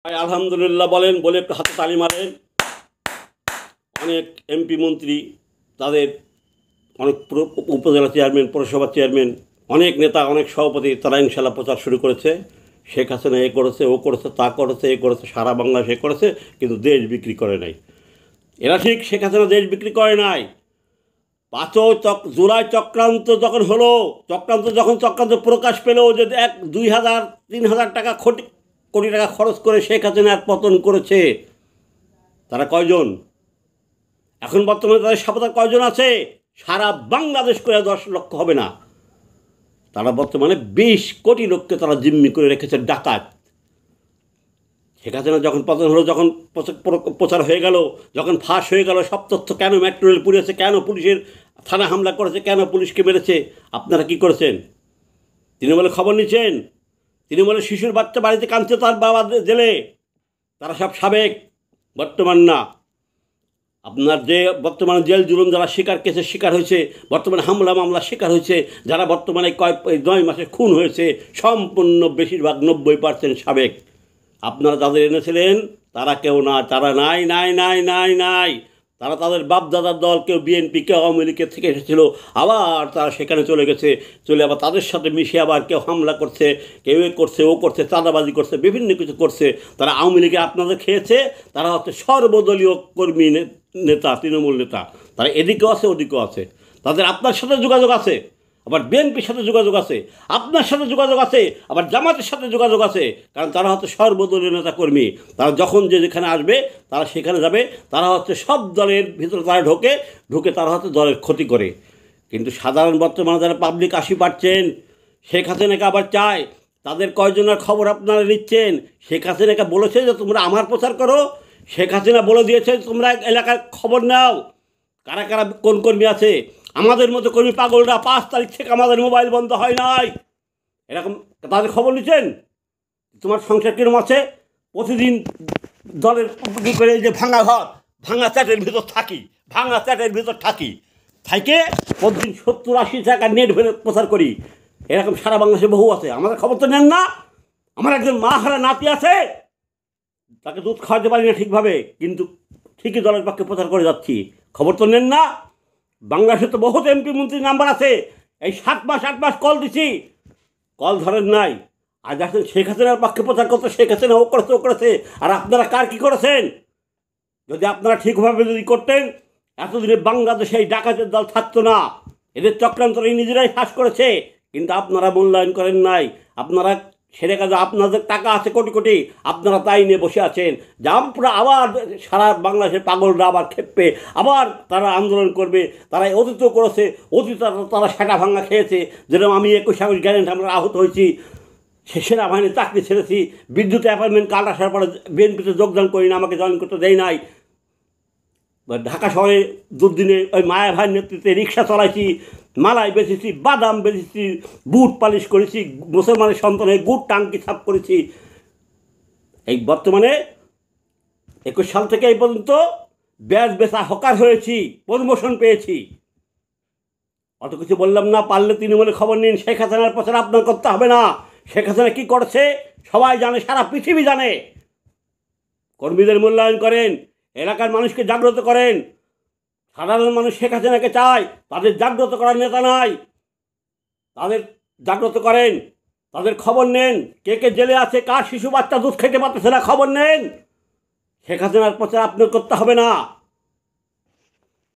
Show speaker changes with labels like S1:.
S1: আলহামদুলিল্লাহ বলেন বলে একটু হাতে তালি মারেন। অনেক এমপি মন্ত্রী, তাদের অনেক উপজেলা চেয়ারম্যান, পৌরসভা চেয়ারম্যান, অনেক নেতা, অনেক সভাপতি, তারা ইনশাল্লাহ প্রচার শুরু করেছে। শেখ হাসিনা এ করেছে, ও করেছে, তা করেছে, এ করেছে, সারা বাংলাদেশ এ করেছে, কিন্তু দেশ বিক্রি করে নাই। এরা ঠিক শেখ হাসিনা দেশ বিক্রি করে নাই। জুলাই চক্রান্ত যখন হলো, চক্রান্ত প্রকাশ পেল যে 1, 2, 3 হাজার টাকা কোটি টাকা খরচ করে শেখ হাসিনার পতন করেছে, তারা কয়জন? এখন বর্তমানে তাদের সাপোর্টার কয়জন আছে? সারা বাংলাদেশ করে 10 লক্ষ হবে না। তারা বর্তমানে 20 কোটি লোককে তারা জিম্মি করে রেখেছে, ডাকাত। শেখ হাসিনা যখন পতন হলো, যখন প্রচার হয়ে গেল, যখন ফাঁস হয়ে গেল সব তথ্য, কেন মেট্রো রেল পুড়িয়েছে, কেন পুলিশের থানা হামলা করেছে, কেন পুলিশকে মেরেছে, আপনারা কি করেছেন? তৃণমূলে খবর নিচ্ছেন? তৃণমূলের শিশুর বাচ্চা বাড়িতে কাঁদছে, তার বাবা জেলে। তারা সব সাবেক, বর্তমান না। আপনার যে বর্তমানে জেল জুলুম যারা কেসের শিকার হয়েছে, বর্তমানে হামলা মামলা শিকার হয়েছে, যারা বর্তমানে 9 মাসে খুন হয়েছে, সম্পূর্ণ বেশিরভাগ 90% সাবেক। আপনারা যাদের এনেছিলেন তারা কেউ না, তারা নাই নাই নাই নাই নাই তারা তাদের বাপদাদার দল, কেউ বিএনপি, কেউ আওয়ামী লীগের থেকে এসেছিলো, আবার তারা সেখানে চলে গেছে। চলে আবার তাদের সাথে মিশে আবার কেউ হামলা করছে, কেউ এ করছে, ও করছে, চাঁদাবাজি করছে, বিভিন্ন কিছু করছে। তারা আওয়ামী লীগে আপনাদের খেয়েছে। তারা হচ্ছে সর্বদলীয় কর্মী নেতা, তৃণমূল নেতা। তারা এদিকেও আছে, ওদিকেও আছে। তাদের আপনার সাথে যোগাযোগ আছে, আবার বিএনপির সাথে যোগাযোগ আছে, আপনার সাথে যোগাযোগ আছে, আবার জামাতের সাথে যোগাযোগ আছে। কারণ তারা হচ্ছে সর্বদলীয় নেতা কর্মী। তারা যখন যেখানে আসবে তারা সেখানে যাবে। তারা হচ্ছে সব দলের ভিতরে তারা ঢুকে তারা হচ্ছে দলের ক্ষতি করে। কিন্তু সাধারণ বর্তমানে যারা পাবলিক 80% শেখ হাসিনাকে আবার চায়, তাদের কয়জনের খবর আপনারা নিচ্ছেন? শেখ হাসিনাকে বলেছে যে তোমরা আমার প্রচার করো। শেখ হাসিনা বলে দিয়েছে তোমরা এলাকার খবর নাও, কারা কারা কোন কর্মী আছে। আমাদের মতো কর্মী পাগলরা 5 তারিখ থেকে আমাদের মোবাইল বন্ধ হয় নাই, এরকম তাদের খবর নিচ্ছেন। তোমার সংসার কিরম আছে? প্রতিদিন দলের কী করে, যে ভাঙা ঘর, ভাঙা চ্যাটের ভিতর থাকি, থাকে প্রতিদিন 70-80 টাকা নেট ভরে প্রচার করি। এরকম সারা বাংলাদেশে বহু আছে, আমাদের খবর তো নেন না। আমার একজন মা হারা নাতি আছে, তাকে দুধ খাওয়াতে পারি না ঠিকভাবে, কিন্তু ঠিকই দলের পক্ষে প্রচার করে যাচ্ছি, খবর তো নেন না। বাংলাদেশে তো বহুত এমপি মন্ত্রীর নাম্বার আছে, এই 7 মাস 8 মাস কল দিছি, কল ধরেন নাই। আর দেখেন শেখ হাসিনার পক্ষে প্রচার করতে, শেখ হাসিনা ও করেছে, আর আপনারা কার কী করেছেন? যদি আপনারা ঠিকভাবে যদি করতেন, এতদিনে বাংলাদেশে এই ডাকাতের দল থাকতো না। এদের চক্রান্তরে নিজেরাই ফাঁস করেছে, কিন্তু আপনারা মূল্যায়ন করেন নাই। আপনারা সেরে কাজে, আপনাদের টাকা আছে কোটি কোটি, আপনারা তাই নিয়ে বসে আছেন। পুরো আবার সারা বাংলাদেশের পাগলরা আবার খেপবে, আবার তারা আন্দোলন করবে। তারা অতীতও করেছে, অতীত তারা সেটা ভাঙা খেয়েছে। যেরকম আমি 21 আগস্ট গ্যারেন্ট আমরা আহত হয়েছি, সেনাবাহিনীর চাকরি ছেড়েছি, বিদ্যুৎ অ্যাপয়েন্টমেন্ট কার্ড আসার পরে বিএনপিতে যোগদান করি না, আমাকে জয়েন করতে দেয় নাই। ঢাকা শহরে দুদিনে ওই মায়া ভাইয়ের নেতৃত্বে রিক্সা চালাইছি, মালাই বেচেছি, বাদাম বেচেছি, বুট পালিশ করেছি, মুসলমানের সন্তানের গুড় টাঙ্কি সাফ করেছি। এই বর্তমানে 21 সাল থেকে এই পর্যন্ত ব্যাজ বেচা হকার হয়েছি, প্রমোশন পেয়েছি। অত কিছু বললাম না, পারলে তৃণমূলের খবর নিন। শেখ হাসিনার প্রচার আপনার করতে হবে না। শেখ হাসিনা কী করছে সবাই জানে, সারা পৃথিবী জানে। কর্মীদের মূল্যায়ন করেন, এলাকার মানুষকে জাগ্রত করেন। সাধারণ মানুষ শেখ হাসিনাকে চায়, তাদের জাগ্রত করার নেতা নাই। তাদের জাগ্রত করেন, তাদের খবর নেন, কে কে জেলে আছে, কার শিশু বাচ্চা দুধ খেতে পারতেছে না, খবর নেন। শেখ হাসিনার প্রচার আপনার করতে হবে না।